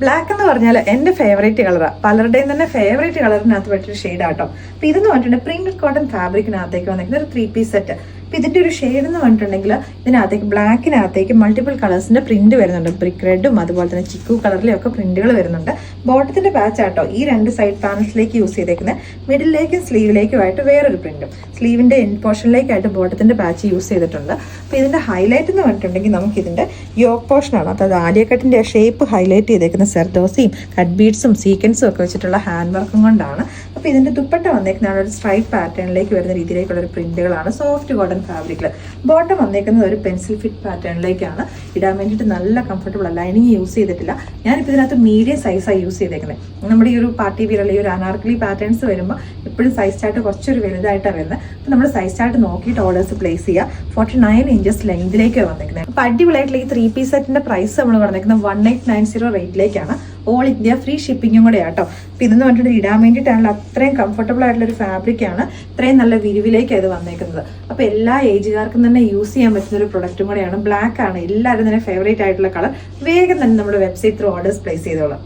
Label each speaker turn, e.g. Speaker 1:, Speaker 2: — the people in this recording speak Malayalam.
Speaker 1: ബ്ലാക്ക് എന്ന് പറഞ്ഞാൽ എൻ്റെ ഫേവറേറ്റ് കളറാണ്. പലരുടെയും തന്നെ ഫേവറേറ്റ് കളറിനകത്ത് പറ്റിയൊരു ഷെയ്ഡാട്ടോ. അപ്പോൾ ഇതെന്ന് പറഞ്ഞിട്ടുണ്ടെങ്കിൽ പ്രിന്റഡ് കോട്ടൺ ഫാബ്രിക്കിനകത്തേക്ക് വന്നിരിക്കുന്ന ഒരു 3 പീസ് സെറ്റ്. അപ്പോൾ ഇതിൻ്റെ ഒരു ഷെയ്ഡ് എന്ന് പറഞ്ഞിട്ടുണ്ടെങ്കിൽ ഇതിനകത്തേക്ക് ബ്ലാക്കിനകത്തേക്ക് മൾട്ടിപ്പിൾ കളേഴ്സിൻ്റെ പ്രിന്റ് വരുന്നുണ്ട്. ബ്രിക്ക് റെഡും അതുപോലെ തന്നെ ചിക്കു കളറിലും ഒക്കെ പ്രിന്റുകൾ വരുന്നുണ്ട്. ബോട്ടത്തിൻ്റെ പാച്ച് ആട്ടോ ഈ 2 സൈഡ് പാനൽസിലേക്ക് യൂസ് ചെയ്തേക്കുന്നത്. മിഡിലേക്കും സ്ലീവിലേക്കുമായിട്ട് വേറൊരു പ്രിന്റും, സ്ലീവിൻ്റെ എൻഡ് പോർഷനിലേക്കായിട്ട് ബോട്ടത്തിൻ്റെ പാച്ച് യൂസ് ചെയ്തിട്ടുണ്ട്. അപ്പോൾ ഇതിൻ്റെ ഹൈലൈറ്റ് എന്ന് പറഞ്ഞിട്ടുണ്ടെങ്കിൽ നമുക്ക് ഇതിൻ്റെ യോക്ക് പോർഷനാണ്, അതായത് ആലിയക്കട്ടിൻ്റെ ഷേപ്പ് ഹൈലൈറ്റ് ചെയ്തേക്കുന്ന സെർദോസിയും കട്ട് ബീഡ്സും സീക്വൻസും ഒക്കെ വെച്ചിട്ടുള്ള ഹാൻഡ് വർക്കും കൊണ്ടാണ്. അപ്പോൾ ഇതിൻ്റെ ദുപ്പട്ട വന്നേക്കുന്നതാണ് ഒരു സ്ട്രൈപ്പ് പാറ്റേണിലേക്ക് വരുന്ന രീതിയിലേക്കുള്ള ഒരു പ്രിന്റുകളാണ്. സോഫ്റ്റ് കോട്ടൺ ഫാബ്രിക്കിൽ ബോട്ടം വന്നേക്കുന്നത് ഒരു പെൻസിൽ ഫിറ്റ് പാറ്റേണിലേക്കാണ്. ഇടാൻ വേണ്ടിയിട്ട് നല്ല കംഫർട്ടബിൾ ആണ്. ലൈനിങ് യൂസ് ചെയ്തിട്ടില്ല. ഞാനിപ്പോൾ ഇതിനകത്ത് മീഡിയം സൈസാണ് യൂസ് ചെയ്തേക്കുന്നത്. നമ്മുടെ ഈ ഒരു പാർട്ടി വിയർ അല്ലെങ്കിൽ ഒരു അനാർക്കലി പാറ്റേൺസ് വരുമ്പോൾ എപ്പോഴും സൈസ് ചാർട്ട് കുറച്ചൊരു വലുതായിട്ടാണ് വരുന്നത്. അപ്പോൾ നമ്മൾ സൈസ് ചാർട്ട് നോക്കിയിട്ട് ഓർഡേഴ്സ് പ്ലേസ് ചെയ്യുക. 49 ഇഞ്ചസ് ലെങ്തിലേക്കാണ് വന്നിരിക്കുന്നത്. അപ്പോൾ അടിപൊളിയായിട്ടുള്ള ഈ 3 പീസ് സെറ്റിന്റെ പ്രൈസ് നമ്മൾ പറഞ്ഞിരിക്കുന്നത് 1890 റേറ്റിലേക്കാണ്. ഓൾ ഇന്ത്യ ഫ്രീ ഷിപ്പിങ്ങും കൂടെ ആട്ടോ. അപ്പോൾ ഇതെന്ന് പറഞ്ഞിട്ട് ഇടാൻ വേണ്ടിയിട്ടാണല്ലോ അത്രയും കംഫർട്ടബിൾ ആയിട്ടുള്ള ഒരു ഫാബ്രിക്കാണ്. ഇത്രയും നല്ല വിരിവിലേക്കാണ് ഇത് വന്നേക്കുന്നത്. അപ്പോൾ എല്ലാ ഏജുകാർക്കും തന്നെ യൂസ് ചെയ്യാൻ പറ്റുന്ന ഒരു പ്രൊഡക്റ്റും കൂടെയാണ്. ബ്ലാക്ക് ആണ് എല്ലാവരും തന്നെ ഫേവറേറ്റ് ആയിട്ടുള്ള കളർ. വേഗം തന്നെ നമ്മുടെ വെബ്സൈറ്റ് ത്രൂ ഓർഡേഴ്സ് പ്ലേസ് ചെയ്തോളാം.